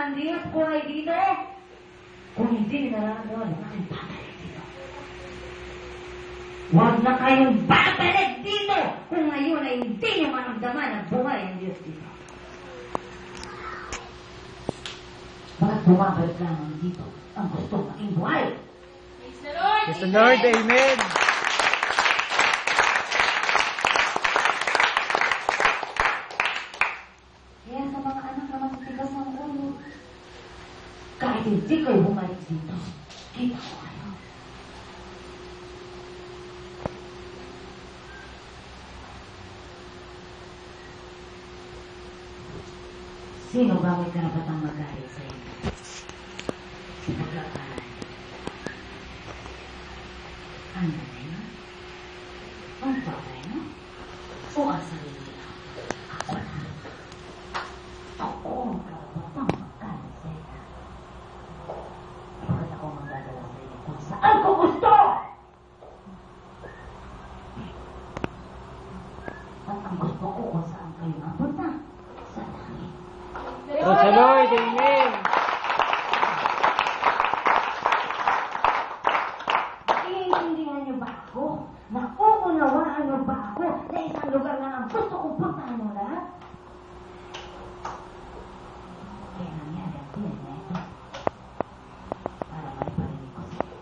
ng Diyos buhay dito. Kung hindi nararamdaman, huwag kayong babalik dito. Huwag na kayong babalik dito kung ngayon ay hindi nyo maramdaman ang buhay ng Diyos dito. Bakit bumabalik lamang dito ang gusto maging buhay? Praise the Lord! Praise the Lord, Amen! Kaya sa mga anak na matitigas ng ulo, kahit hindi kayo bumalik dito, kita ko kayo. Sino ba may karapatang magalit sa inyo? Si pagkakalan. Ang nanay mo? Ang tatay mo? O ang sarili mo? Ako na. Ako ang karapatang magalit sa inyo. Bakit ako magdadala sa inyo kung saan ko gusto? At ang gusto ko kung saan kayo mapunta? Sa langit. Praise the Lord, Amen! Iintindihan niyo ba ako? Nauunawaan niyo ba ako na isang lugar na ang gusto kong puntahan mo lahat? Kaya nangyari ang tiyan na ito para maiparinig ko sa iyo.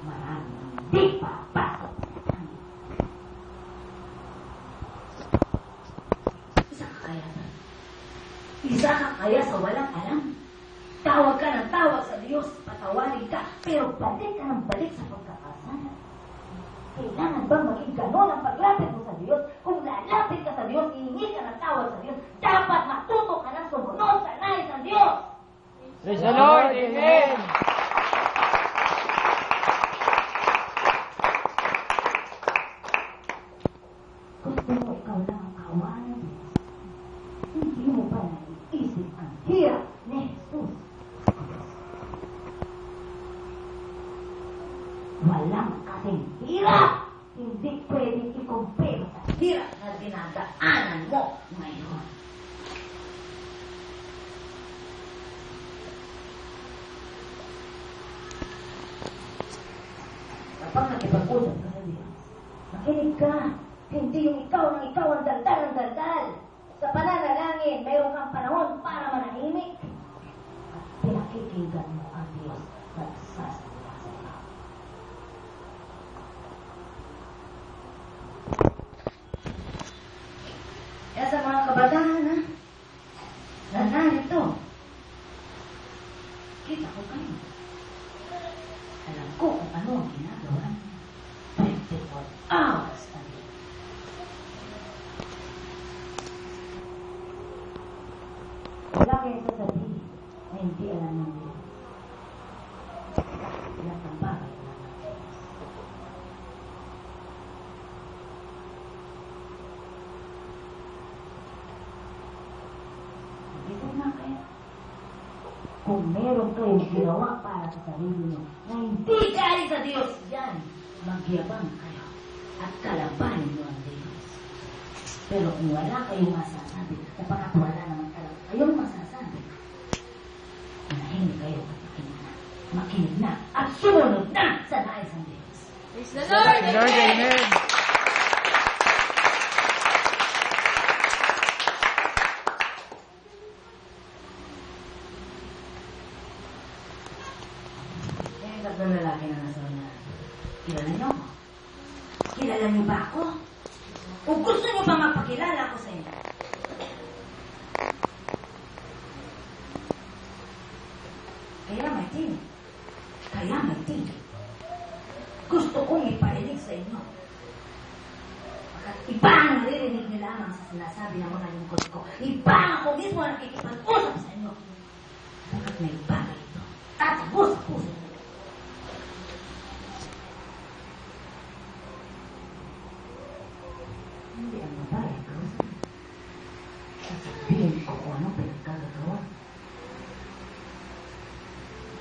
Marami ang hindi papasok sa langit. Isa ka kaya sa walang alam. Tawag ka ng tawag sa Diyos, patawarin ka, pero balik ka ng balik sa pagkakasala. Kailangan bang maging ganon ang paglapit mo sa Diyos? Kung lalapit ka sa Diyos, hihingi ka ng tawag sa Diyos, dapat matuto ka ng sumunod sa nais ng Diyos. Praise the Lord, Amen! Gusto mo ikaw lang ang kaawaan ng Diyos. Hindi mo ba naiisip ang hirap ni Jesus? Walang kasing hirap! Hindi pwedeng i-compare sa hirap na dinadaanan mo ngayon. Kapag nakipag-usap ka sa Diyos, makinig ka. Hindi yung ikaw ang daldal. Sa pananalangin, mayroon kang panahon para manahimik. At pinakikinggan mo ang Diyos na sasalita sa iyo. Kaya sa mga kabataan, na narito, kita ko kayo. Alam ko kung ano ang ginagawa niyo. 24 hours a day. Wala kayo sasabihin na hindi alam ng Diyos. Lahat ng bagay alam ng Diyos. Dito na kayo. Kung meron kayong ginawa para sa sarili niyo na hindi galing sa Diyos, yan, magyabang kayo at kalabanin niyo ang Diyos. Pero kung wala kayong masasabi, sapagkat wala naman talaga kayong masasabi, manahimik kayo at makinig na at sumunod na sa nais ng Diyos. Praise the Lord! Praise the Lord, Amen! Kaya tatlong lalaki na nasa na, kilala niyo ako? Kilala niyo ba ako? O gusto niyo ba mapakilala ako sa inyo? Kaya Martin, gusto kong iparinig sa inyo. Pagkat iba ang naririnig nila lamang sa sinasabi ng mga lingkod ko. Iba ako mismo ang nakikipag-usap sa inyo. Pagkat may bagay ito. Tatagos sa puso nila. Hindi ang babae ang kausap. Sasabihin ko kung anong pinagkagagawa.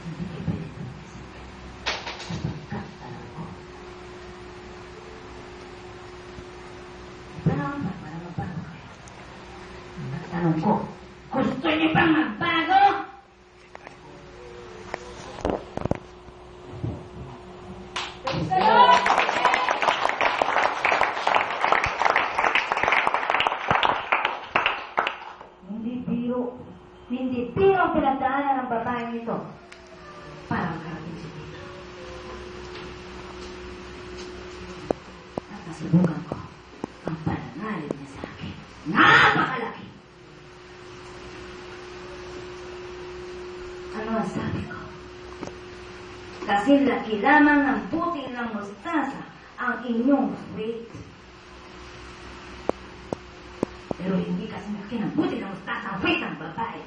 Hindi kayo pwede tumisip. Sapagkat alam ko. Para magbago kayo. Nagtanong niyo bang magbago? Praise the Lord! Hindi biro ang pinagdaanan ng babaeng ito para makarating siya dito. At nasubukan ko ang panangalit niya sa akin. Napakalaki! Ano ang sabi ko? Kasi laki lamang ng butil ng mustasa ang inyong faith. Pero hindi kasi laki ng butil ng mustasa ang faith ng babae.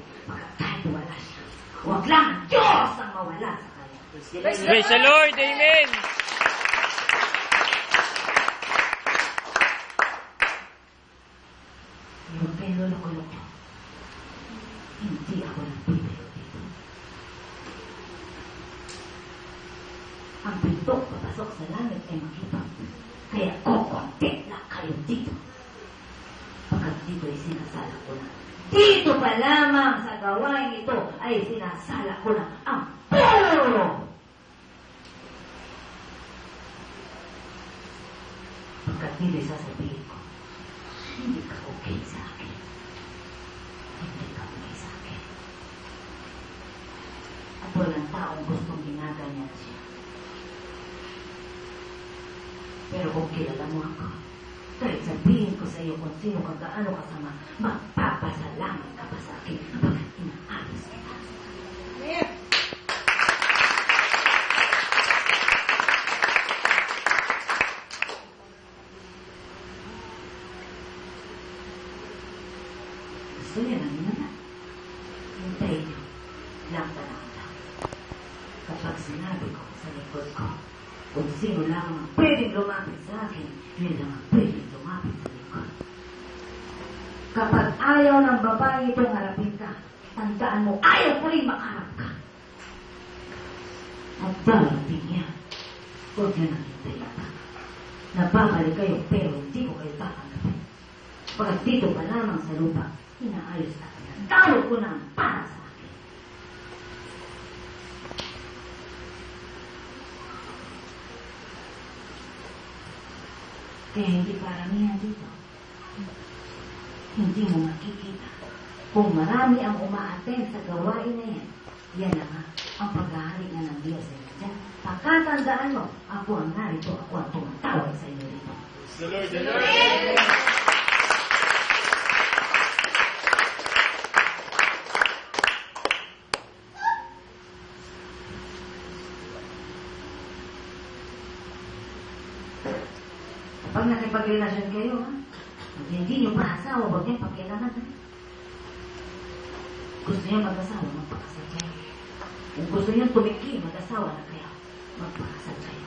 Kahit wala siya. Huwag lang ang Diyos ang mawala sa kanya. Praise the Lord. Amen. Pero pinulok-ulok. Hindi ako nagbibiro dito. Ang pintok papasok sa langit ay makipag. Kaya kukunti na kayo dito. Pagkat dito ay sinasala ko na. Dito pa lamang sa gawain ito ay sinasala ko na ang puro. Pagkat dito sasabihin ko, hindi ka okay sa akin. Hindi ka okay sa akin. At walang taong gustong ginaganyan siya. Pero kung kilala mo ako, kahit sabihin ko sa iyo kung sino kang gaano kasama, magpapasalamat ka pa sa akin kapag inaayos kita. Amen. Gusto niya lang yun na. Hintayin niyo. Lang panahon lang. Kapag sinabi ko sa likod ko, kung sino lang ang pwedeng lumapit sa akin, yun lang ang pwedeng lumapit sa likod. Kapag ayaw ng babae itong harapin ka, tandaan mo, ayaw ko rin makaharap ka. At darating yan. Huwag yan ang hintayin pa. Nababalik kayo, pero hindi ko kayo tatanggapin. Pagkat dito pa lamang sa lupa, inaayos na kanya. Tawag ko na ang para sa akin. Kaya hindi paramihan dito. Hindi mo makikita. Kung marami ang umaaten sa gawain na yan, yan na nga ang paghahari nga ng Diyos sa inyo dyan. Pagkatandaan mo, ako ang narito, ako ang tumatawag sa inyo dito. The Lord. Pag nakipagrelasyon kayo, ha? Pag hindi nyo pa asawa, huwag nyo pagkailangan. Gusto nyo mag-asawa, magpakasal kayo. Kung gusto nyo tumiki, mag-asawa na kayo, magpakasal kayo.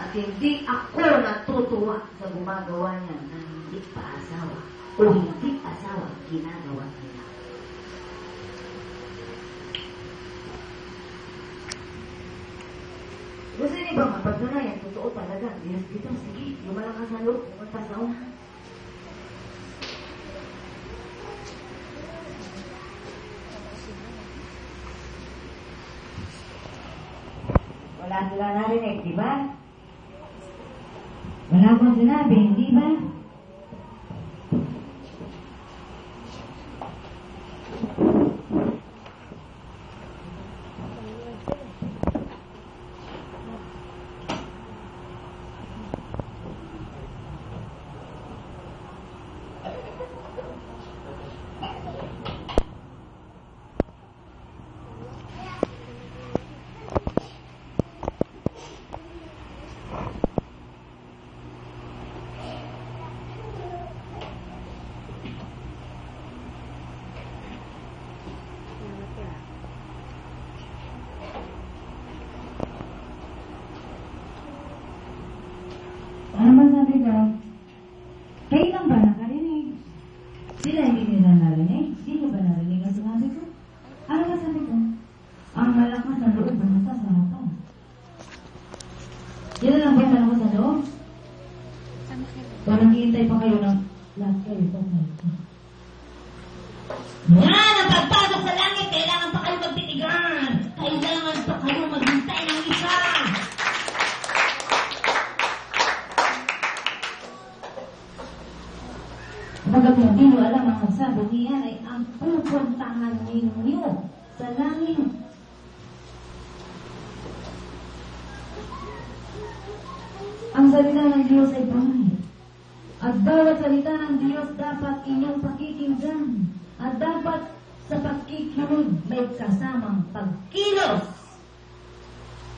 At hindi ako natutuwa sa gumagawa niya na hindi pa asawa o hindi asawa ang ginagawa nila. Gusto niyo ba mapatunayan? Totoo talaga. Diyos dito, sige. Lumalang ka sa loob. Pumunta sa una. Wala sila narinig, di ba? Wala akong sinabi, di ba? Ano masabi ka? Kailan ba nakarinig? Sila hindi nila narinig? Sino ba narinig ang sinabi ko? Ano masabi ko? Ang malakas na loob na nasasarapan. Yan lang ba yung malakas na loob? Parang hihintay pa kayo kayo ng lahat kayo patay. Yan! Ang pagpasok sa langit, kailangan pa kayo magtitigan. Kailangan pa kayo maghintay ng isa. Kapag hindi nyo alam ang sabi niyan ay ang pupuntahan ninyo sa langit. Ang salita ng Diyos ay pangit. At bawat salita ng Diyos dapat inyong pakikinggan. At dapat sa pakikinig may kasamang pagkilos.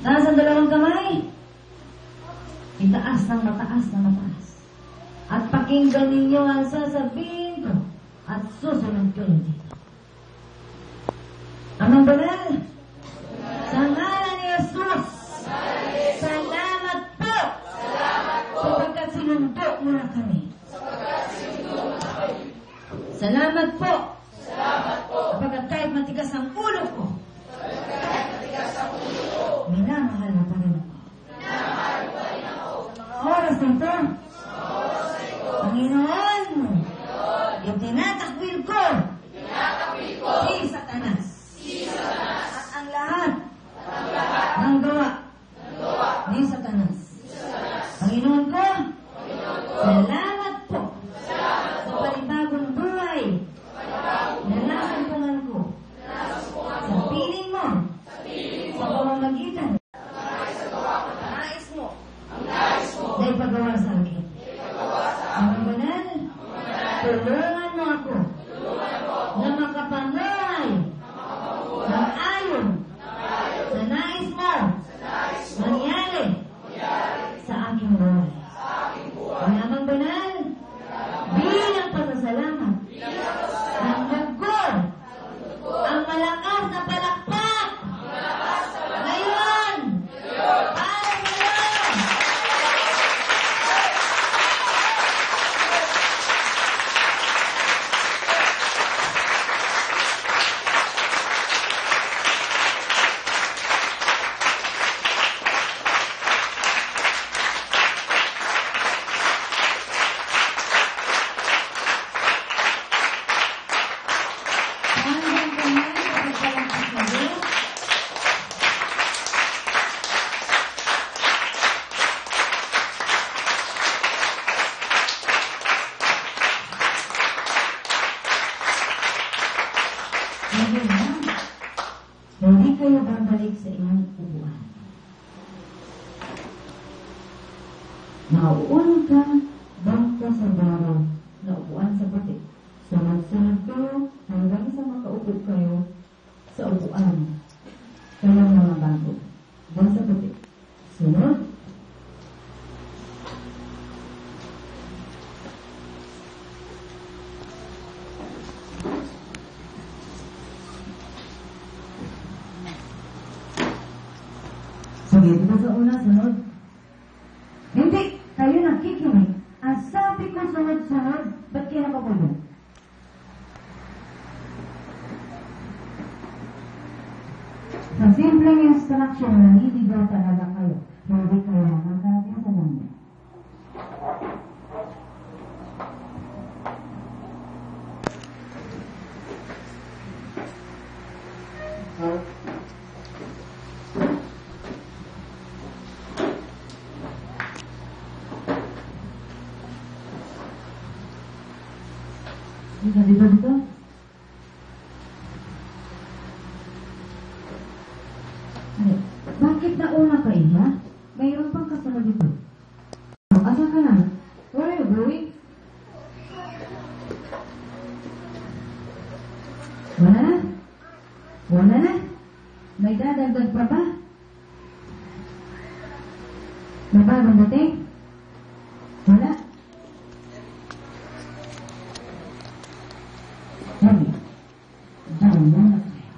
Nasa dalawang kamay? Itaas ng mataas na mataas. At pakinggan ninyo ang sasabihin ko at susunod kayo dito. Amang banal? Sa ngalan ni Jesus, salamat po sapagkat sinundo mo na kami. Salamat po sapagkat kahit matigas ang ulo ko, minamahal mo pa rin ako. Sa mga oras nito, Panginoon, itinatakwil ko si Satanas at ang lahat ng gawa ni Satanas. Panginoon ko, salamat po sa panibagong buhay na nasampungan ko sa piling mo sa pamamagitan nais mo na ipagawa sa akin. Ang banal, tulungan mo ako na makapamuhay ng ayon sa nais mo mangyari sa aking buhay. Ang amang banal, bilang pasasalamat, ang nagkor, ang malakas na palakpak, ngayon, para ngayon. Hindi kayo babalik sa inyong upuan. Mauun ka bangka sa baro na upuan sa puti. Sunod-sunod kayo hanggang sa makaupo kayo sa upuan. Kayong mga bago. Doon sa puti. Sunod. Sige, diba sa una, sunod? Hindi, kayo nakikinig. Ang sabi ko sunod-sunod, ba't kayo nakapulo? Sa simpleng instruction, naniligaw talaga kayo. Hindi kayo makakagin sa langit. Hindi ba dito? Ay, bakit nauna ka, Iha? Mayroon pang kasunod dito. Asa ka na? Where are you going? Wala na? Wala na? May dadagdag pa ba? May bagong dating? Wala? Sabi, down muna kayo.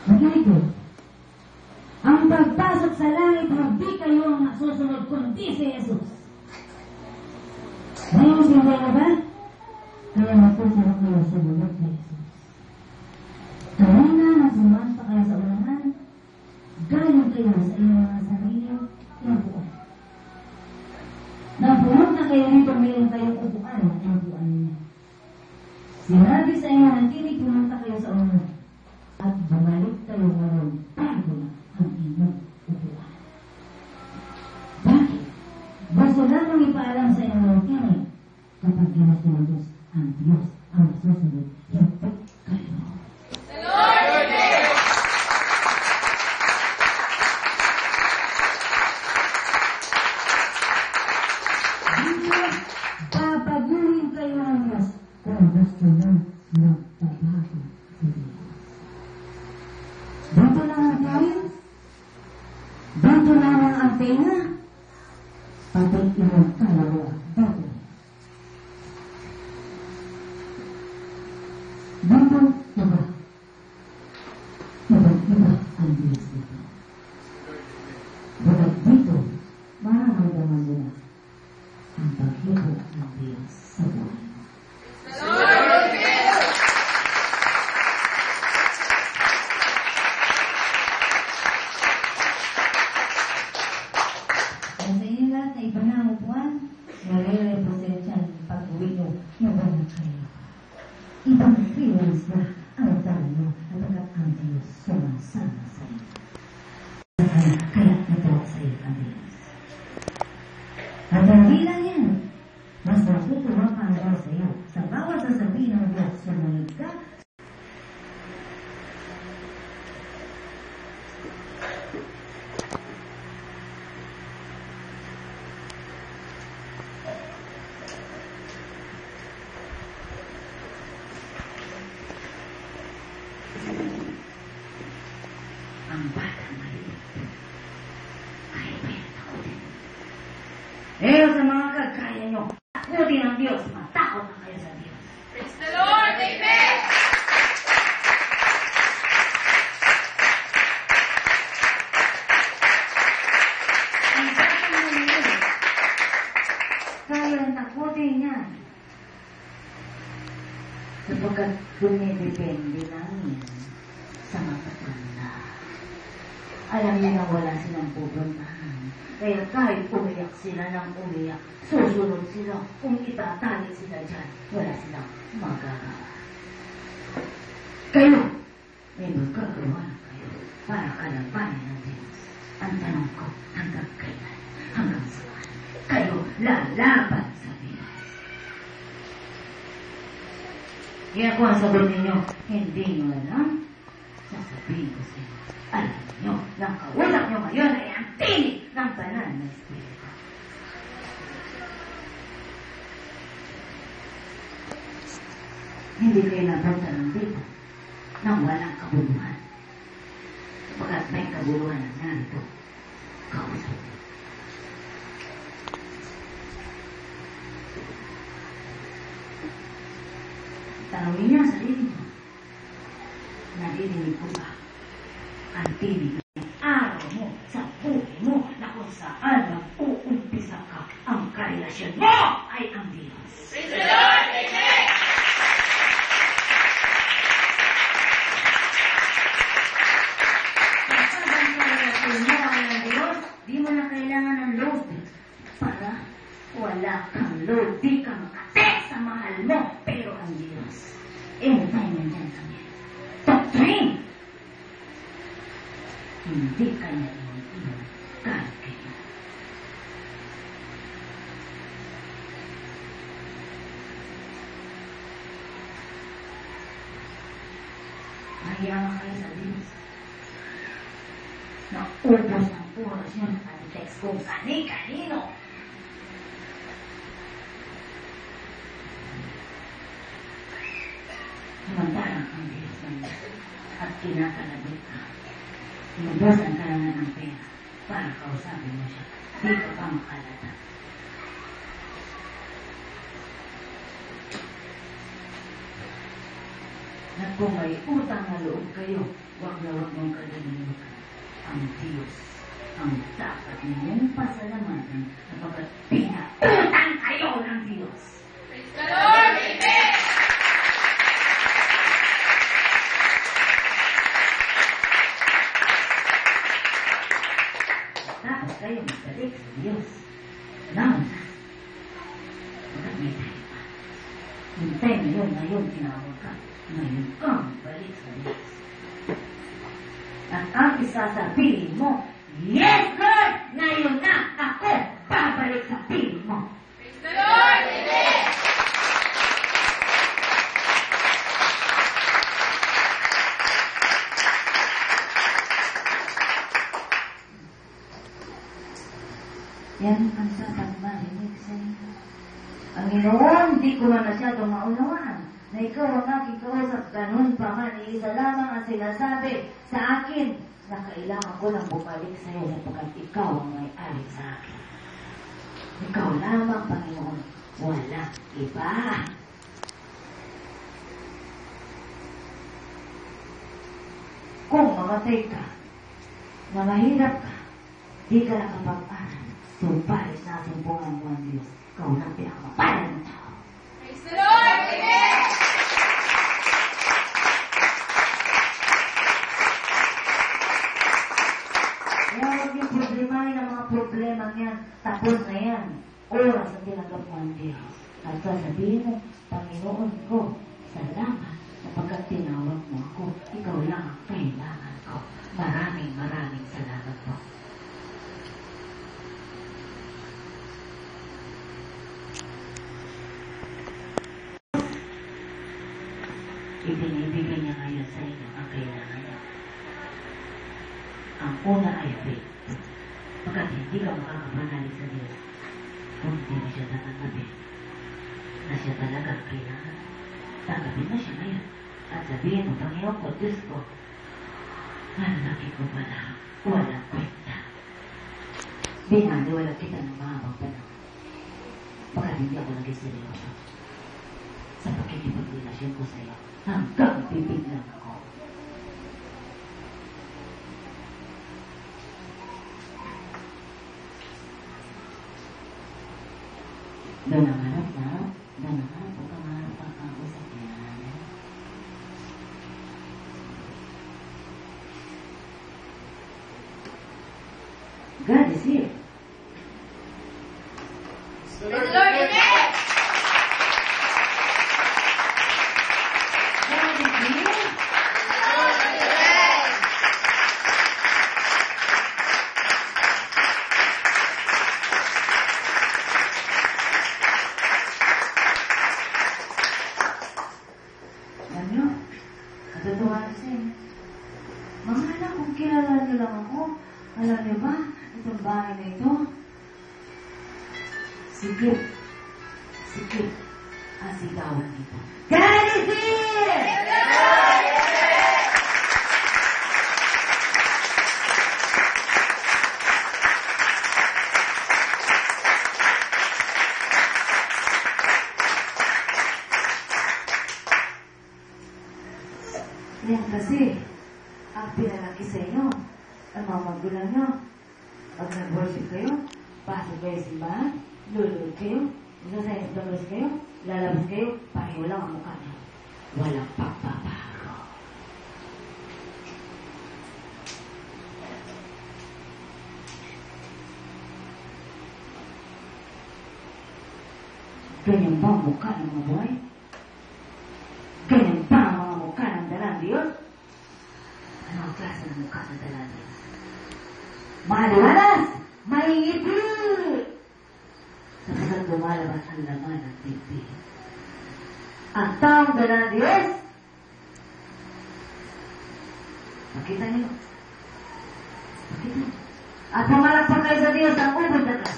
Magiging ang pagpasok sa langit, hindi kayo ang nasusunod kundi si Jesus. Ngayon sila na ba? Kaya masusunod kayo sa bulat ni Jesus. Kaya na, nasumanta kayo sa ulangan, kayo sa inyong mga sariling upuan. Napunod na kayo rito mayroon kayong upuan at upuan niyo. Sinabi sa inyo na tinig pumunta kayo sa ulo at bumalik kayo ngayon bago na ang inyong upuan. Bakit? Gusto lamang ipaalam sa inyo ng tinig kapag ginusunod ang Diyos ang susunod. Hindi kayo. Papaguhin kayo ng Diyos kung gusto nyo magbabago sa Diyos. Dito lang ang tayo. Dito lang ang antena. Pati ilang kalawa. Dito. Dito, iba. Iba ang Diyos dito. Bulag dito, mararamdaman mo na ang paghipo ng Diyos sa buhay mo. Sa inyo lahat na iba na ang upuan, nare-represent yan pag-uwi nyo, iba na kayo. Ibang feelings na ang dami nyo at ang Diyos sumasama sa inyo. Kaya natawa sa iyo ang Diyos. At hindi lang yan, mas natutuwa pa ang Diyos sa iyo. Sa bawat sasabihin ng Diyos, sumunod ka. Ang bata maliit. Kaya ba yan takutin? Sa mga kagkaya nyo, takutin ang Diyos. Matakot na kayo sa Diyos. Praise the Lord! Amen! Ang bata maliit. Kaya ang takutin niya. Sapagkat dumidepende lang yan sa matatanda. Alam niyo na wala silang pupuntahan. Kaya kahit umiyak sila ng umiyak, susunod sila. Kung itatali sila dyan, wala silang magagawa. Kayo, may magagawa na kayo para kalabanin ng Diyos. Ang tanong ko, hanggang kailan, hanggang saan, kayo lalaban sa Diyos. Kaya kung ang sagot ninyo, hindi nyo alam, sasabihin ko sa inyo, alam nyo, ng kausap nyo ngayon ay ang tinig ng banal na Espiritu. Hindi kayo napunta ng dito nang walang kabuluhan. Pagkat may kabuluhan na narito, kausap nyo. Tanongin niya sa sarili mo, naririnig ko ba ang tinig ng araw mo sa buhay mo na kung saan mag-uumpisa ka ang karelasyon mo ay ang Diyos. Praise the Lord! Amen! Kapag ang karelasyon mo ay ang Diyos, di mo na kailangan ng load para wala kang load. Di ka makate sa mahal mo, pero ang Diyos, anytime nandiyan kami. Doctrine! Hindi kanya iyon kahit kaya. Mahiyaman kayo sa Diyos. Naubos ng oras yun at text kung kani-kanino. Samantalang ang Diyos at kinakalabit ka. Inubusan ka lang ng pera para kausapin mo siya. Di ka pa makalata. At kung may utang na loob kayo, huwag na huwag mong kalilimutan. Ang Diyos ang dapat ninyong pasalamatan kapag pinautang kayo ng Diyos. Praise the Lord! Amen! kayo magbalik sa Diyos. Naman na. Bakit may tayo pa? Hintay ngayon, tinawag ka. Ngayon ka magbalik sa Diyos. At ang isasabihin mo, yes, Lord! Ngayon na ako babalik sa piling mo. Praise the Lord! Amen! Yan ang dapat marinig sa inyo. Ang Panginoon, di ko na masyadong maunawaan na ikaw ang aking kausap. Ganun pa man, isa lamang ang sinasabi sa akin na kailangan ko lang bumalik sa iyo sapagkat ikaw ang may-ari sa akin. Ikaw lamang, Panginoon. Walang iba. Kung mamatay ka, na mahirap ka, di ka nakapag-aral, sumpalis na sumpungan mo ang Diyos. Ikaw na pinakamapalan ng tao. Praise the Lord! Amen! Kaya huwag yung problemahin ang mga problema niyan. Tapos na yan. Oras ang tinanggap mo ang Diyos. At sasabihin mo, Panginoon ko, salamat sapagkat tinawag mo ako. Ikaw lang ang kailangan ko. Maraming salamat po. Ibinibigay niya ngayon sa inyo ang kailangan niya. Ang una ay faith. Pagkat hindi ka makakapanalig sa Diyos kung hindi mo siya tatanggapin na siya talaga ang kailangan. Tanggapin mo siya ngayon at sabihin mo, Panginoon ko, Diyos ko, ang laki ko pala, walang kwenta. Binaliwala kita ng mahabang panahon. Pagkat hindi ako naging seryoso sa pakikipagrelasyon ko sa iyo. Hanggang bibig lang ako. Doon ang harap na, doon ang harap, huwag ang harap ang kausap niya. God is here. Praise the Lord! Amen! God is here. Alam nyo, katotohanan sa inyo. Mga anak, kung kilala nyo lang ako, alam nyo ba, itong bahay na ito, sikip ang sigawan nito. God is here! Yan kasi, ang pinalaki sa inyo, ang mga magulang nyo. Pag nag-worship kayo, pasok kayo sa simbahan, lulod kayo, isasayang sa labas kayo, lalabas kayo, pareho lang ang mukha nyo. Walang pagbabago. Ganyan ba ang mukha ng mga buhay? Ganyan ba ang mga mukha ng dalang Diyos? Ano ang klase ng mukha ng dalang Diyos? Maliwalas! Maingipin! Sapagkat lumalabas ang laman ng bibig. Ang taong dalang Diyos, makita niyo. Makita niyo. At pumalakpak kayo sa Diyos ang ubod na ka.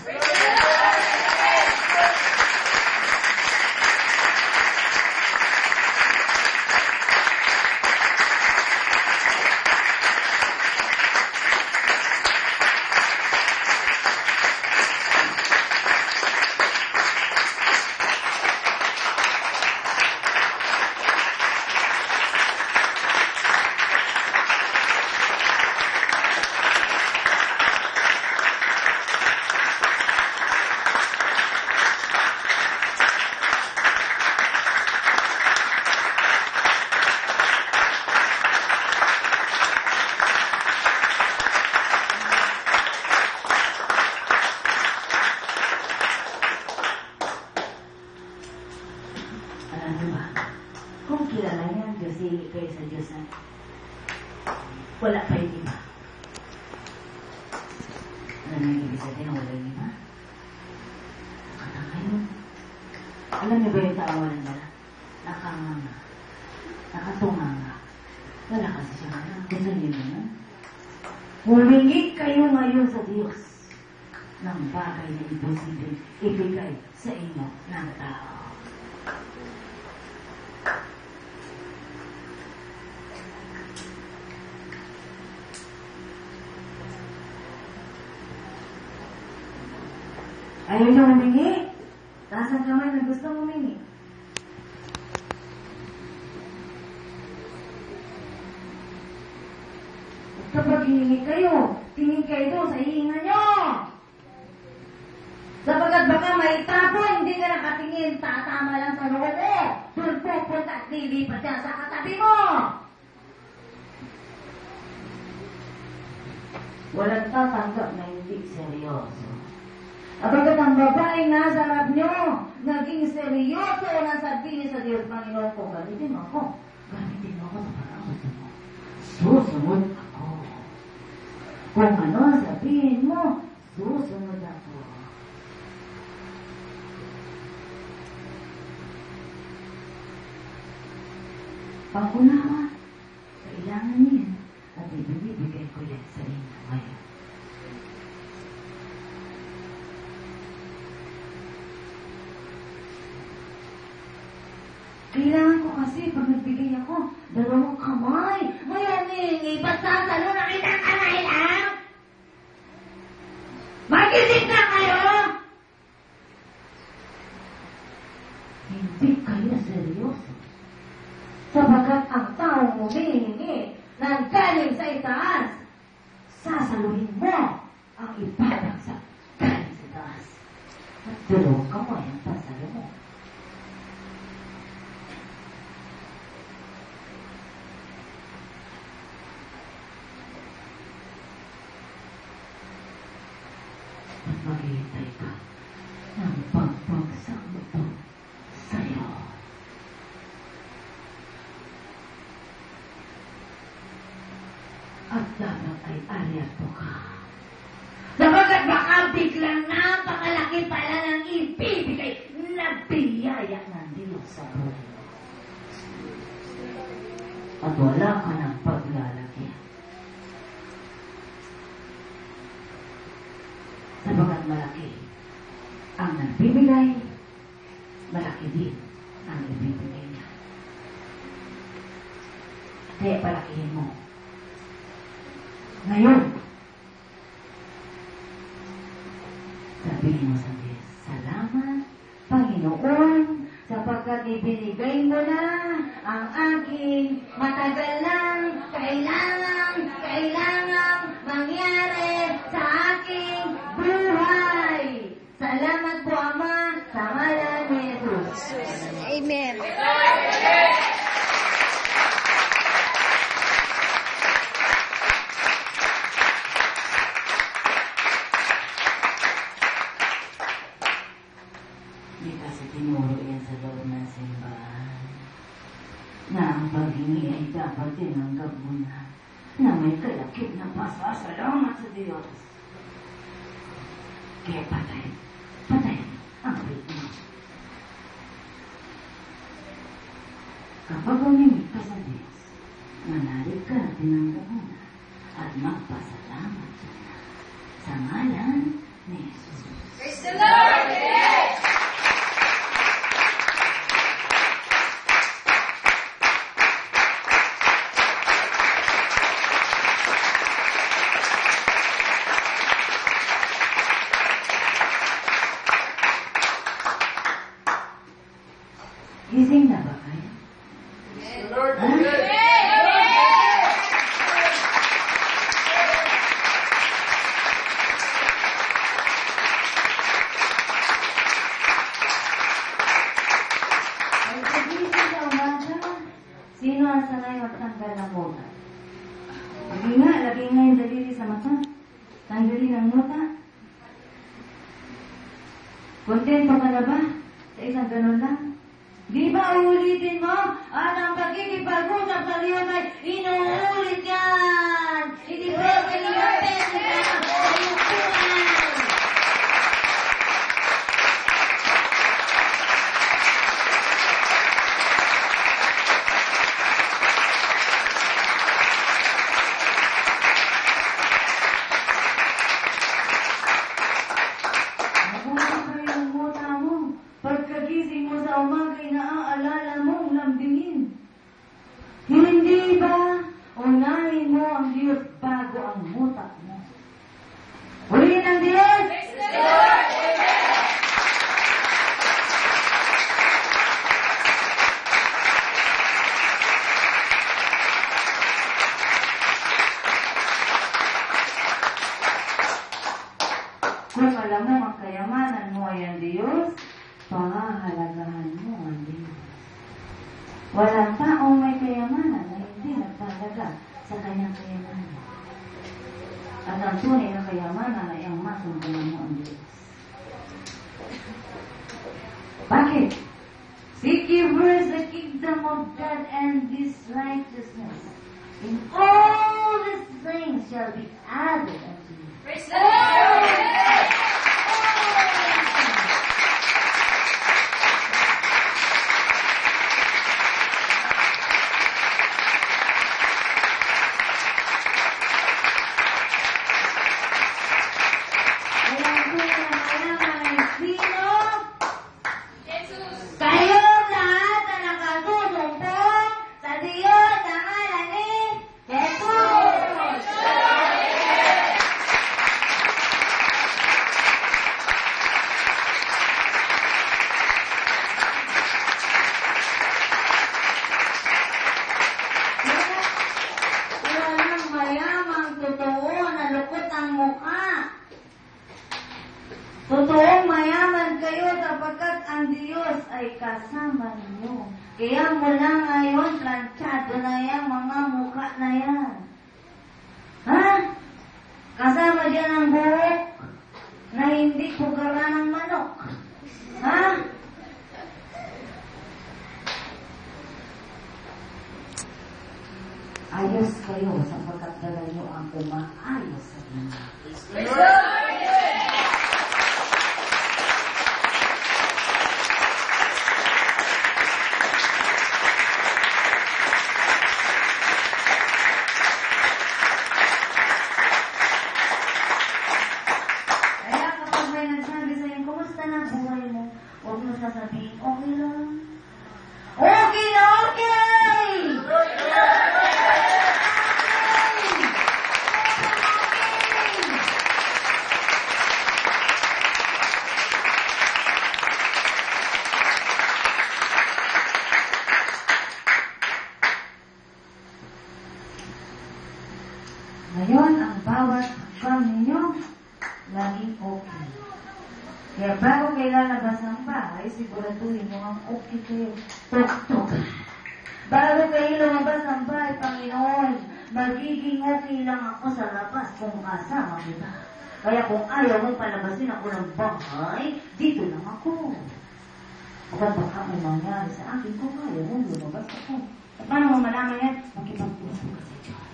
Wala pa yung iba. Alam mo yung ibig sabihin na wala yung iba? Nakatanga yun. Alam niyo ba yung taawanan nila? Nakanganga. Nakatunganga. Wala kasi siya nga. Gusto niyo na. Humingi kayo ngayon sa Diyos ng bagay na imposible ibigay sa inyo ng tao. Ayaw niyo humingi? Taas ang kamay na gusto humingi. Kapag hihingi kayo, tingin kayo doon sa hihinga nyo. Sapagkat baka may tapo, hindi ka nakatingin, tatama lang sa loob mo. Doon pupunta at lilipat yan sa katabi mo. Walang tatanggap na hindi seryoso. Sapagkat ang babae nasa harap nyo, naging seryoso na sabihin sa Diyos, Panginoon ko, gamitin mo ako. Gamitin mo ako sa parang gusto mo. Susunod ako. Kung ano sabihin mo, susunod ako. Pangunawa, kailangan niya at ibibigay ko yan sa inyo ngayon. Kailangan ko kasi pag nagbigay ako, dalawang kamay. Ngayon basta salo na kitang kamay lang. Mag-isip na kayo! Hindi kayo seryoso. Sapagkat ang taong humihingi ng galing sa itaas, sasaluhin mo ang ibabagsak galing sa itaas. At dalawang kamay ang pasalo mo. At maghihintay ka ng pagbagsak nito sa'yo. At dapat ay alerto ka. Sapagkat baka biglang napakalaki pala ng ibibigay na biyaya ng Diyos sa buhay mo. At wala ka ng paglalaki. Sapagkat malaki ang nagbibigay, malaki din ang ibibigay niya. Kaya palakihin mo. Ngayon, sabihin mo sa Diyos, salamat, Panginoon, sapagkat ibinigay mo na ang aking matagal nang kailangang mangyari sa aking buhay. Salamat po, Ama, sa ngalan ni Jesus. Amen. Hindi kasi tinuro yan sa loob ng simbahan na ang paghingi ay dapat tinanggap mo na may kalakip na pasasalamat sa Diyos. Kaya patay ang faith mo. Kapag humingi ka sa Diyos, manalig ka na tinanggap mo na at magpasalamat ka na sa ngalan ni Jesus. Praise the Lord! Amen! Gising na ba kayo? Lord, Ha? Ay, pagising sa umaga, sino ang sanay magtanggal ng mota? Lagi nga yung daliri sa mata. Tanggalin ang mota. Kontento ka na ba sa isang ganun lang? Di ba ulitin mo? At ang pagkikipag-usap sa Diyos ay inuulit yan! Kung alam mo ang kayamanan mo ay ang Diyos, pahahalagahan mo ang Diyos. Walang taong may kayamanan na hindi nagpahalaga sa kanyang kayamanan. At ang tunay na kayamanan ay ang masumbulan mo ang Diyos. Bakit? Seek ye first the kingdom of God and His righteousness. In all these things shall be added unto you. Praise the Lord! Totoong mayaman kayo sapagkat ang Diyos ay kasama ninyo. Kaya mula ngayon, planchado na yan, mga mukha na yan. Ha? Kasama dyan ang buhok na hindi pugara ng manok. Ha? Ayos kayo sapagkat dala nyo ang umaayos sa inyo. Sasabihin, okay lang. Okay na, okay! Ngayon, ang bawat hakbang ninyo, laging okay. Kaya bago kayo lalabas ng bahay, siguraduhin nyo ang okay kayo. Tok-tok. Bago kayo lumabas ng bahay, Panginoon, magiging okay lang ako sa labas kung kasama kita. Kaya kung ayaw mo palabasin ako ng bahay, dito lang ako. Baka may mangyari sa akin kung ayaw mo lumabas ako. At paano mo malaman yan? Magkipag-puso ka sa Diyos.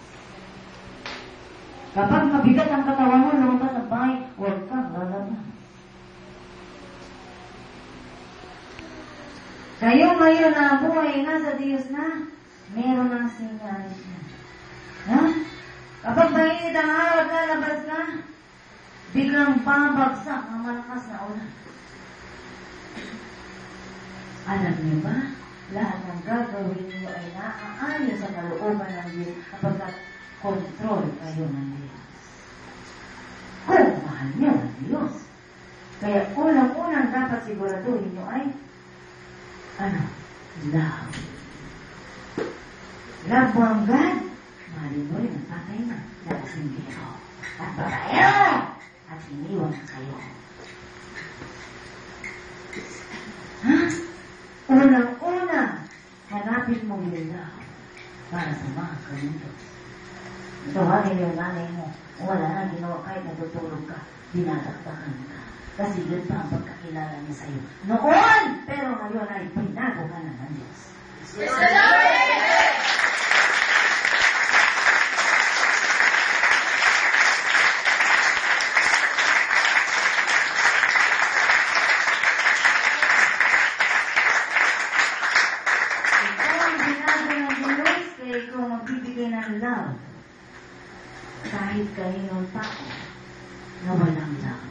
Kapag mabigat ang katawan mo, lumabas ng bahay, huwag kang lalabas. Kayo ngayon na buhay na sa Diyos na, meron ng sinyalis na. Ha? Kapag mainit ang araw at lalabas na, biglang babagsak ang malakas na ulan. Alam niyo ba, lahat ng gagawin niyo ay naaayon sa kalooban ng Diyos kapag control kayo ng Diyos. Kung mahal niyo ang Diyos. Kaya unang-unang dapat siguraduhin niyo ay love. Love mo ang God, mahalin mo rin ang tatay na nakasinggero. At babaero, at iniwan na kayo. Ha? Unang-una, hanapin mo yung love para sa mga kalintos. Ito ha, yung nanay mo, wala na ginawa kahit natutulog ka, dinadaktakan ka. Kasi yun pa ang pagkakilala niya sa'yo. Noon! Pero ngayon ay pinago ka na ng Diyos. Praise the Lord! Ikaw ang binago ng Diyos, kaya ikaw magbibigay ng love. Kahit kaninong tao na walang love.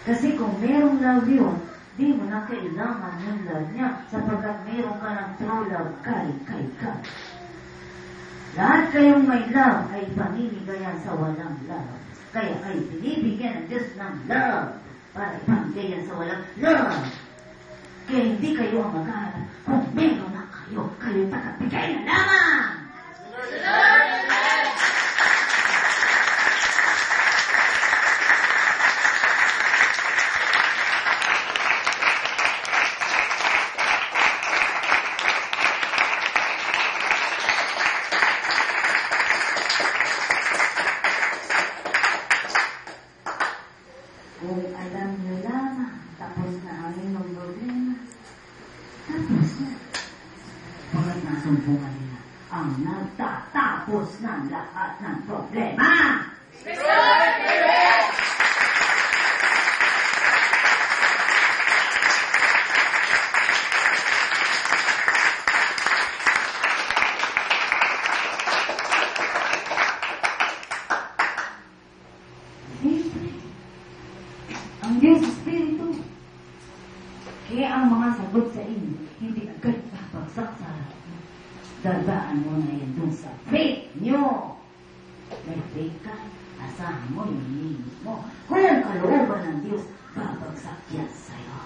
Kasi kung merong love yun, di mo na kailangan yung love niya sapagkat meron ka ng true love kay God. Lahat kayong may love ay pamimigayan sa walang love. Kaya kayo binibigyan ng Diyos ng love para ipamigayan sa walang love. Kaya hindi kayo ang mag-aaral. Kung meron na kayo, kayo tagabigay na lamang! nagtatapos ng lahat ng problema. Siyempre, ang Diyos Espiritu. Kaya ang mga sagot sa inyo, hindi agad papagsak sa harap mo. Dadaan mo na yan dun sa faith nyo. May faith ka, asahan mo yung linis mo. Kung ang kalooban ng Diyos, babagsak yan sa'yo.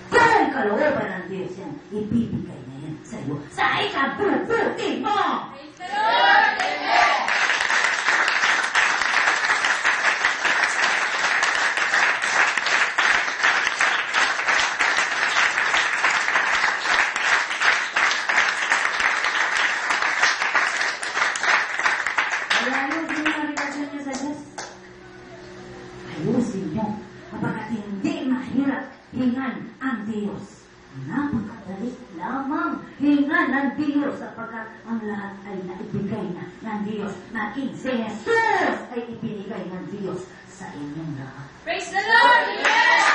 Kung ang kalooban ng Diyos yan, ibibigay na yan sa'yo sa ikabubuti mo. Ayusin mo, kapag hindi mahirap, hingan ang Diyos. Napakadali lamang hingan ng Diyos sapagkat ang lahat ay naibigay na ng Diyos. Naging si Jesus ay ibinigay ng Diyos sa inyong lahat. Praise the Lord! Yes!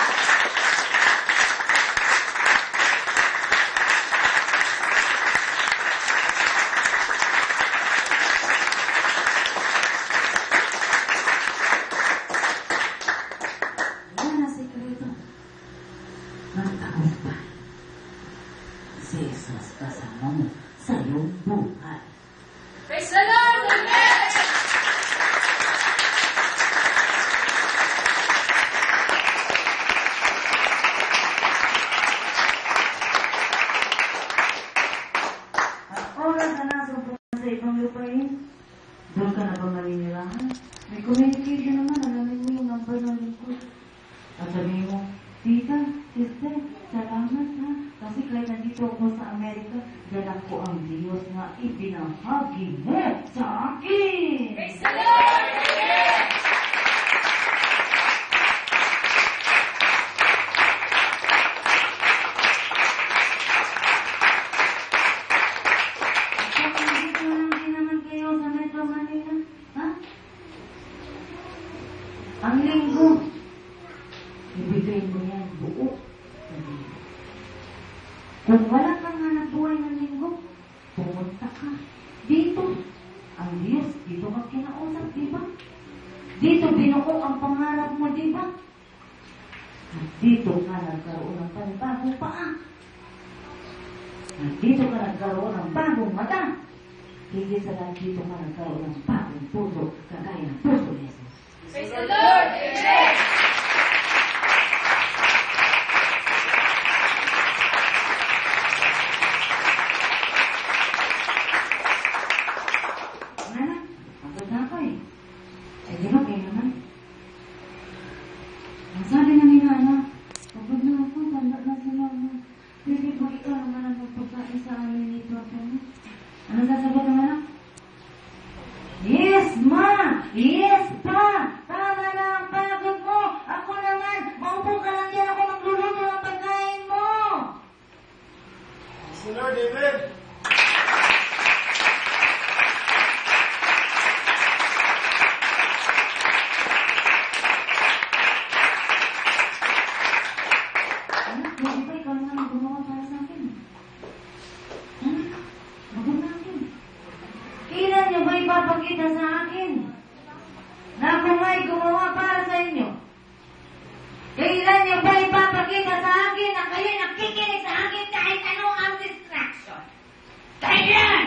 Si Jesus kasama mo sa iyong buhay. Praise the Lord! Amen! Oras na nasumpungan sa ibang lupain, doon ka na ba maninirahan? May communication naman, alamin mo yung number ng lingkod. At sabihin mo, Tita, sister, salamat ha. Kasi kahit nandito ako sa Amerika, dala ko ang Diyos na ibinahagi mo sa akin. Praise the Lord! Amen! Kung dito lang din naman kayo sa Metro Manila, ha? Ang linggo, ibigay mo yan buo sa Diyos. Kung wala kang hanap buhay ng linggo, pumunta ka. Dito, ang Diyos, dito ka kinausap, di ba? Dito binuko ang pangarap mo, di ba? At dito ka nagkaroon ng panibagong paa. At dito ka nagkaroon ng bagong mata. Higit sa lahat dito ka nagkaroon ng bagong puso, kagaya ng puso ni Jesus. Praise the Lord! Amen! Anak, pagod na ako eh. Eh, di ba kayo naman? Ang sabi na ni Nana, pagod na ako, tanda na si Mama. Pwede ba ikaw naman ang magpagkain sa amin nito ako? Ano sasagot ng anak? Yes, Ma! Yes, Pa! Tama na ang pagod mo! Ako naman! Maupo ka lang yan ako magluluto ng pagkain mo! Praise the Lord, amen. Anak, pwede ba ikaw naman ang gumawa para sa akin? Anak, magod na akin. Kailan niyo ba ipapakita sa akin na ako nga'y gumawa para sa inyo? Kailan niyo ba ipapakita sa akin na kayo nakikinig sa akin kahit ano ang distraction? Kailan?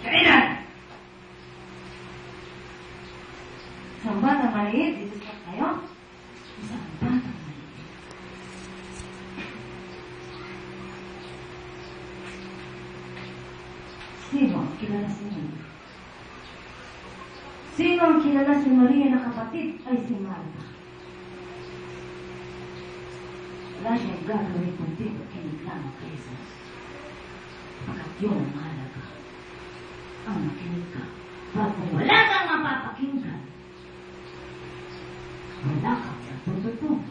Kailan? Isang bata maliit, disistak kayo? Isang bata maliit. Sino ang kilala si Maria? Sino ang kilala si Maria na kapatid ay si Marta? Wala siyang gagawin kundi pakinig lamang kay Jesus. Pagkat yun ang mahalaga. Ang makinig ka. Pag wala kang mapapakinggan, wala kang natututunan.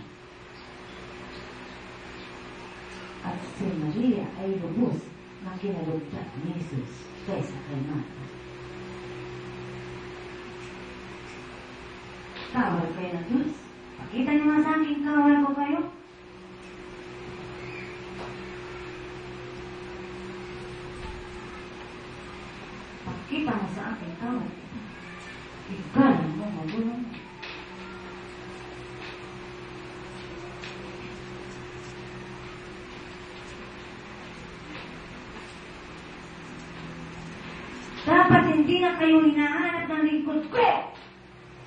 At si Maria ay lubos na kinalugdan ni Jesus kaysa kay Marta. Kawal kayo ng Diyos. Pakita niyo nga sa akin, kawal ko kayo. Pakita mo sa akin, kawal. Igalan mo, magulong. Dapat hindi na kayo hinahanap ng lingkod ko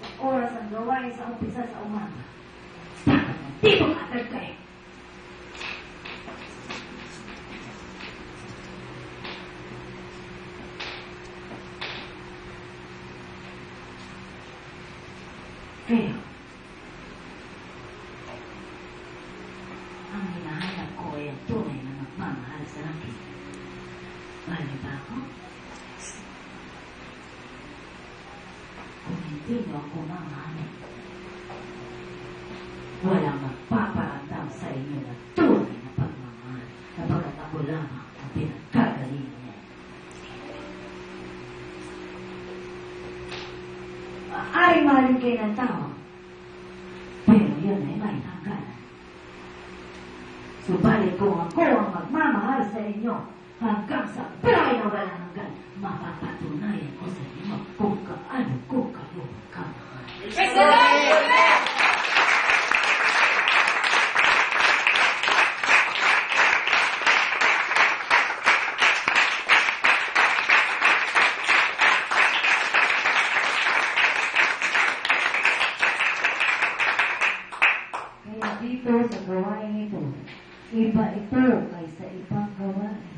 sa oras ang gawain sa umpisa sa umaga. Dapat dito agad kayo. Kaya, ang hinahanap ko ay ang tunay na magmamahal sa akin. Mahal niyo ba ako? Kung hindi niyo ako mamahalin, walang magpaparamdam sa inyo na tunay na pagmamahal na pagkat ako lamang ang pinagkagalingan niya. Maaaring mahalin kayo ng tao, pero yun ay may hangganan. Subalit kung ako ang magmamahal sa inyo, hanggang sa buhay na walang hanggan, mapapatunayan ko sa inyo kung kaano ko kayo kamahal. Praise the Lord! Amen! Kaya dito sa gawain ito, iba ito kaysa ibang gawain.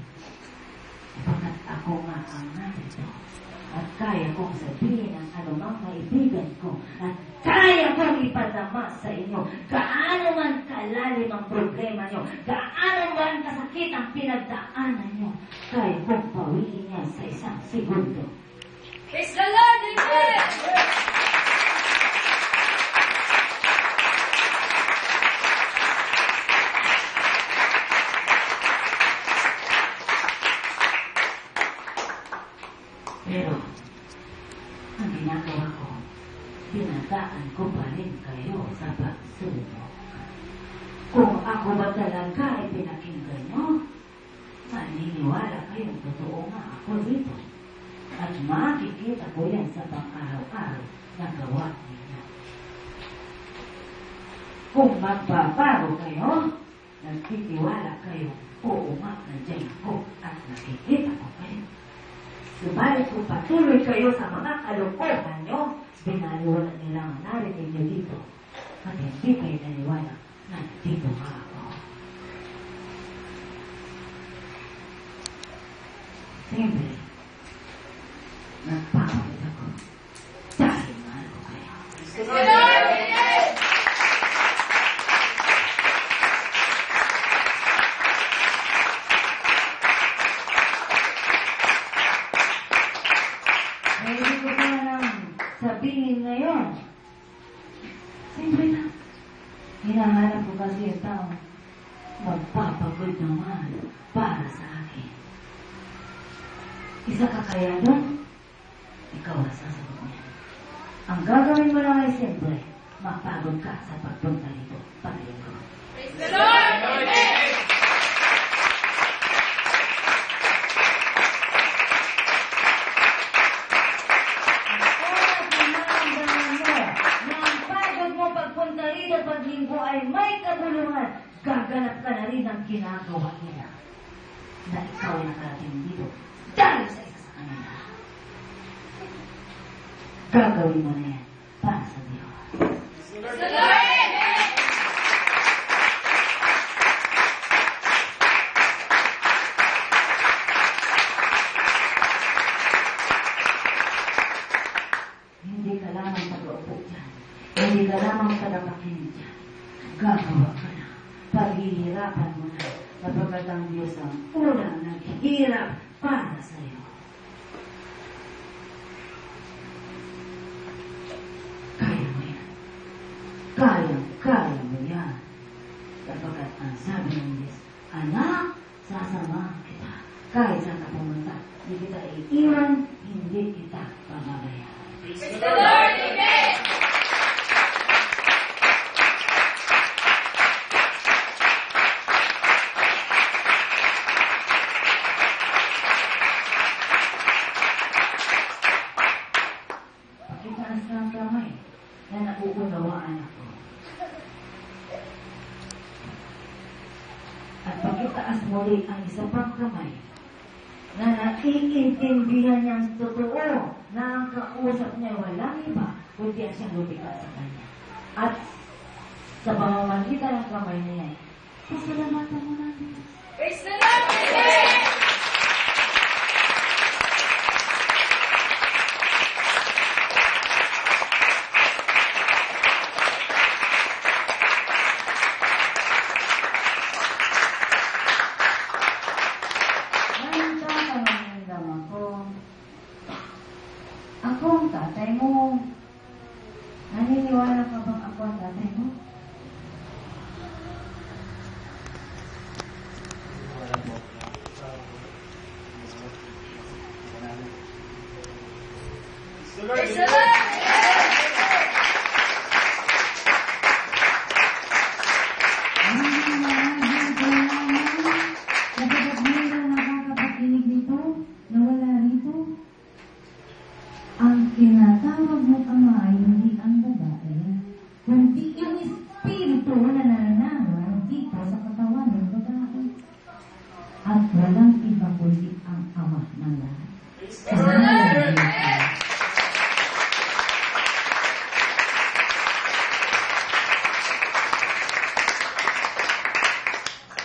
Pagkat ako nga ang narito, at kaya kong sabihin ang anumang kaibigan ko, at kaya kong ipadama sa inyo, gaano man kalalim ang problema nyo, gaano man kasakit ang pinagdaanan nyo, kaya kong pawiin yan sa isang segundo. Praise the Lord! Amen! Pero, ang ginagawa ko, pinadaan ko pa rin kayo sa pagsubok. Kung ako ba talaga ay pinakinggan nyo, maniniwala kayong totoo nga ako dito. At makikita ko yan sa pang-araw-araw na gawa ninyo. Kung magbabago kayo, nagtitiwala kayo, oo nga, nandiyan ako at nakikita ko kayo. Subalit kung patuloy kayo sa mga kalokohan nyo, binaliwala nila ang narinig nyo dito. At hindi kayo naniwala na dito nga ako. Siyempre, nagpapalit ako dahil mahal ko kayo. Praise the Lord! Amen! Hindi ko pa lang sabihin ngayon. Simple lang. Hinahanap ko kasi yung tao magpapagod naman para sa akin. Isa ka kaya doon? Ikaw ang sasagot niya. Ang gagawin mo lang ay simple. Mapagod ka sa pagpunta rito. Patayin ko. Praise the Lord! Amen! Paglinggo ay may kabulungan, gaganap ka na rin ang ginagawa nila. Na ikaw ay nakarating dito dahil sa isa sa kanila. Gagawin mo na yan para sa Diyos. Praise the Lord! Amen! Hindi ka lamang mag-uupo dyan. Hindi ka lamang tagapakinig dyan. Gagawa ka na. Paghihirapan mo na. Sapagkat ang Diyos ang unang naghihirap para sa iyo. Kaya mo yan. Kaya mo yan. Sapagkat ang sabi ng Diyos, anak, kahit saan ka pumunta. Hindi kita iiwan, hindi kita pamamayaan. Praise the Lord. Amen. Pakitaas ng kamay na nauunawaan ako. At pakitaas muli ang isa pang kamay na naiintindihan niyang totoo na ang kausap niya walang iba kundi ang siyang lumikha sa kanya. At sa pamamagitan ng kamay niya, pasalamatan mo natin. Praise the Lord. Amen. Ngayon ka, pananindaw ako. Ako ang tatay mo. Naniniwala ka bang ako ang tatay mo? Praise the Lord. Kapag mayroong nakakapakinig nito, na wala rito, ang tinatawag mo ama ay hindi ang babae, kundi yung espiritu na nananahan dito sa katawan ng babae. At walang iba kundi ang ama ng lahat.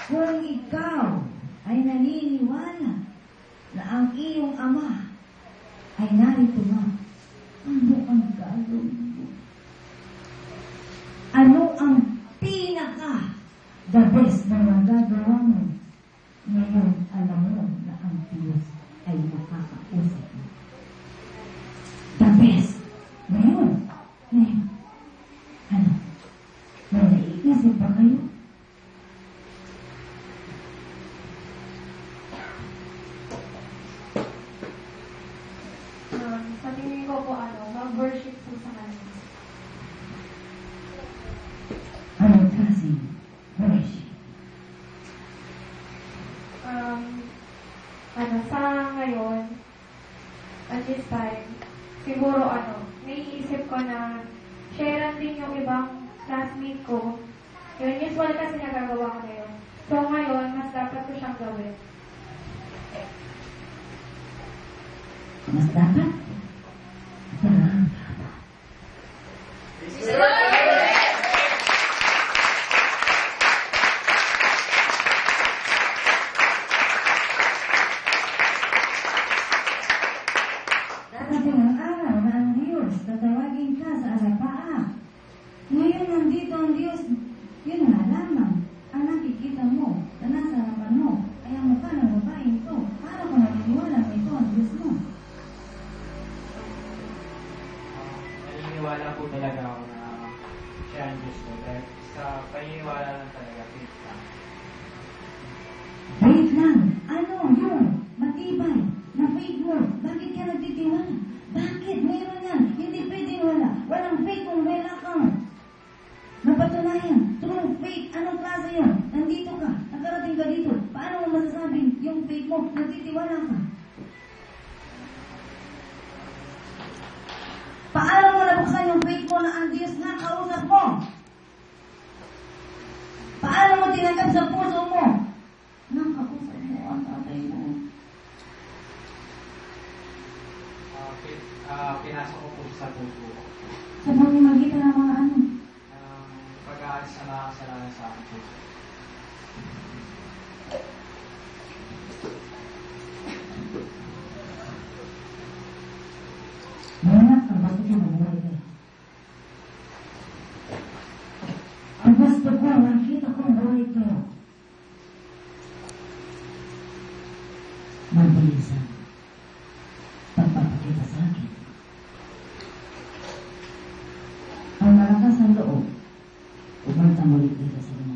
Kung ikaw ay naniniwala na ang iyong ama ay narito na, ano ang gagawin mo? Ano ang pinaka the best na magagawa mo? Ngayon, alam mo na ang Diyos ay nakakausap mo. The best. Ngayon. Ano? May naiisip ba kayo? Sa tingin ko po, mag-worship po sa kanya. Anong klaseng worship? Sa ngayon, at this time, siguro naiisip ko na sharean din yung ibang classmate ko. Yun, usual kasi nagagawa ko na yun. So ngayon, mas dapat ko siyang gawin. Mas dapat? Parang Praise the Lord. darating ang araw na ang Diyos tatawagin ka sa alapaap. Ngayon nandito ang Diyos, yun nga lamang ang nakikita mo na nasa harapan mo ay ang mukha ng babaeng ito. Paano ka naniniwala na ito ang Diyos mo? Naniniwala po talaga ako na siya ang Diyos ko. Dahil sa paniniwala lang talaga, faith lang. Wait lang, ano yun? Matibay na faith mo. Bakit ka nagtitiwala? Bakit? Meron yan. Hindi pwedeng wala. Walang faith kung wala kang napatunayan. True faith. Anong klase yun? Nandito ka. Nakarating ka dito. Paano mo masasabing yung faith mo? Nagtitiwala ka. Paano mo nabuksan yung faith mo na ang Diyos na kausap mo? Paano mo tinanggap sa puso mo? Nang kausap mo ang tatay mo. Pinasok ko po sa puso ko. Sa pamamagitan ng mga ano? Pag-aalis na nakasalanan sa akin puso. Mayanap ka, bakit yung mabuhay ka? Ang gusto ko, nakita ko ang buhay ko. Mabilisan. Pagpapakita sa akin. Ang malakas ang loob, umanta muli dito sa lima.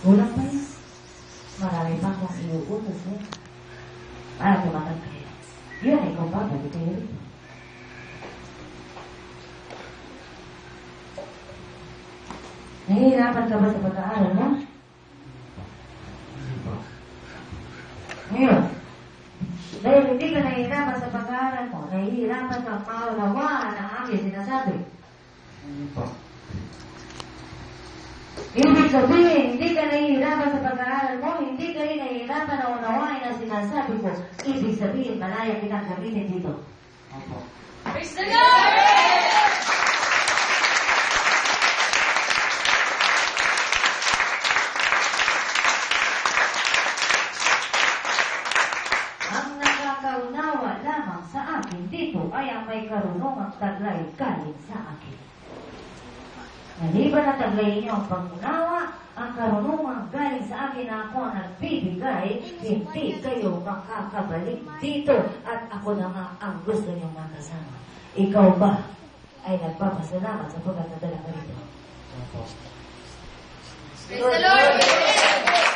Kulang pa yan. Marami pa akong iuutos eh. Para tumatag kayo. Yun ay kung babalik kayo rito. Nahihirapan ka ba sa pag-aaral mo? Ngayon, dahil hindi ka nahihirapan sa pag-aaral mo, nahihirapan ka maunawaan ang aking sinasabi. Hindi po. Ibig sabihin, hindi ka nahihirapan sa pag-aaral mo, hindi ka rin nahihirapan na unawain ang sinasabi ko. Ibig sabihin, malaya kitang gamitin dito. Opo. Praise the Lord! Ang nakakaunawa lamang sa akin dito ay ang may karunungang taglay galing sa akin. Maliban na taglayin niyo ang pag-unawa, ang karunungang galing sa akin na ako ang nagbibigay, hindi kayo makakabalik dito at ako naman ang gusto niyong makasama. Ikaw ba ay nagpapasalamat sa pagkatadala ka rito? Opo. Praise the Lord! Amen!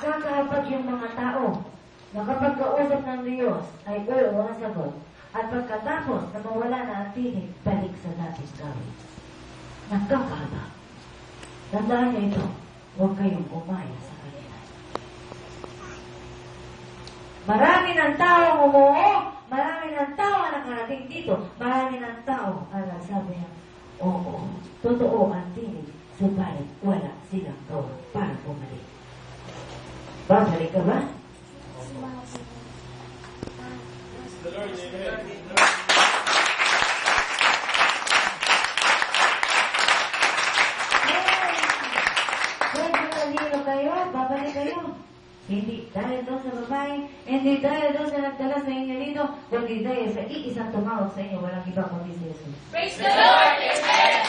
Nagkakapag yung mga tao na kapag kausap ng Diyos ay oo ang sagot at pagkatapos na mawala na ang tinig, balik sa dating gawin. Nagkakahaba. Tandaan niyo ito, huwag kayong umaya sa kanila. Marami ng tao umuo, marami ng tao ang nakarating dito, marami ng tao ang nagsabi niya, oo, totoo ang tinig, subalit wala silang gawa para bumalik. Babalik ka ba? Babalik kayo. Hindi dahil doon sa babae, hindi dahil doon sa nagdala sa inyo dito, kundi dahil sa iisang tumawag sa inyo, walang iba kundi si Jesus. Praise the Lord! Amen!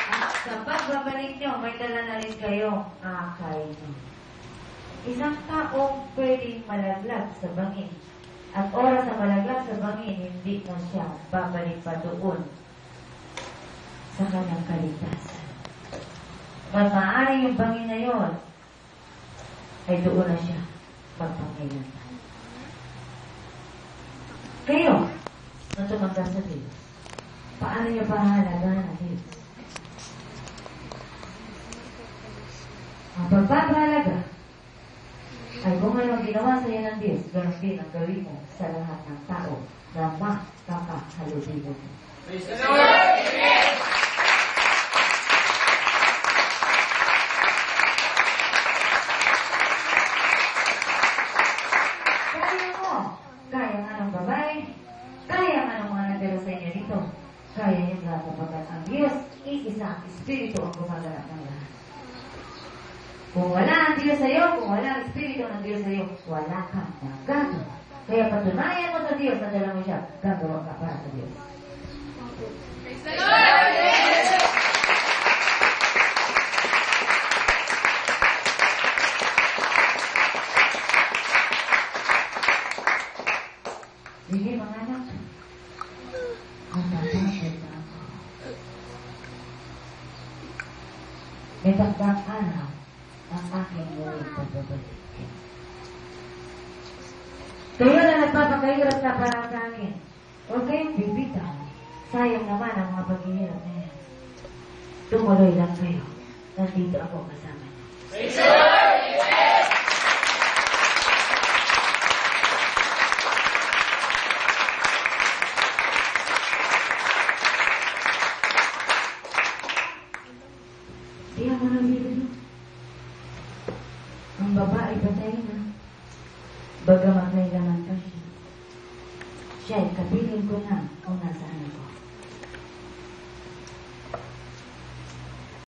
At sa pagbabalik nyo, may dala na rin kayo akay nyo. Isang taong pwedeng malaglag sa bangin. At oras na malaglag sa bangin, hindi na siya babalik pa doon sa kanyang kaligtasan. Maaari yung bangin na yon ay doon na siya magpangailanman. Kayo, nung tumanggap sa Diyos, paano niyo pahalagaan ang Diyos? Ang pagpapahalaga ay kung ano ginawa sa iyo ng Diyos, gano'n din ang gawin mo sa lahat ng tao na makakahalubilo mo. Praise the Lord! Amen! Kaya mo, kaya nga ng babae, kaya nga ng mga natira sa inyo dito, kaya yung lahat kapagkat ang Diyos, iisa, Espiritu ang gumaganap ng lahat. Kung wala ang Diyos sa iyo, kung wala ang Espiritu ng Diyos sa iyo, wala kang magagawa. Kaya patunayan mo sa Diyos na dala mo siya, gagawa ka para sa Diyos. Praise the Lord! Amen! Sige mga anak, matatapos na ako. May takdang araw ang aking muling pagbabalik. Kayo na nagpapakahirap na para sa akin. Huwag kayong bibitaw. Sayang naman ang mga paghihirap na yan. Tumuloy lang kayo. Nandito ako kasama niyo. Praise the Lord! Amen! Di ako nabibili. Ang babae patay na. Bagamat may laman pa siya. Siya ay kapiling ko na